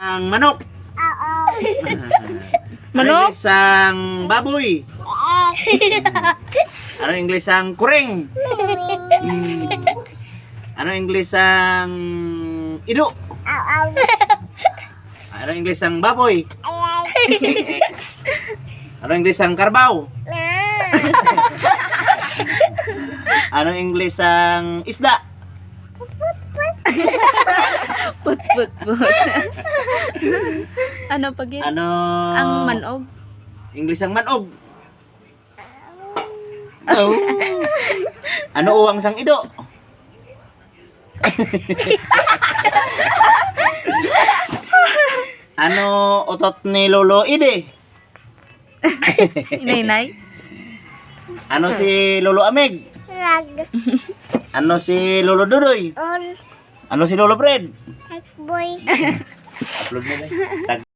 Ang manok. Manok? Ano English ang baboy? Ano English ang kuring? Ano English ang ido? Ano English ang baboy? Ano English ang karbaw? Ano English ang isda? Put. Ano pag yun? Ano Ang manog? English ang manog? Oh. Ano uwang sang ido? Ano utot ni Lolo Ide? Inay-nay? Ano si Lolo Ameg? Ano si Lolo Dudoy? Ano si Lolo Fred? Boy. Upload mo na.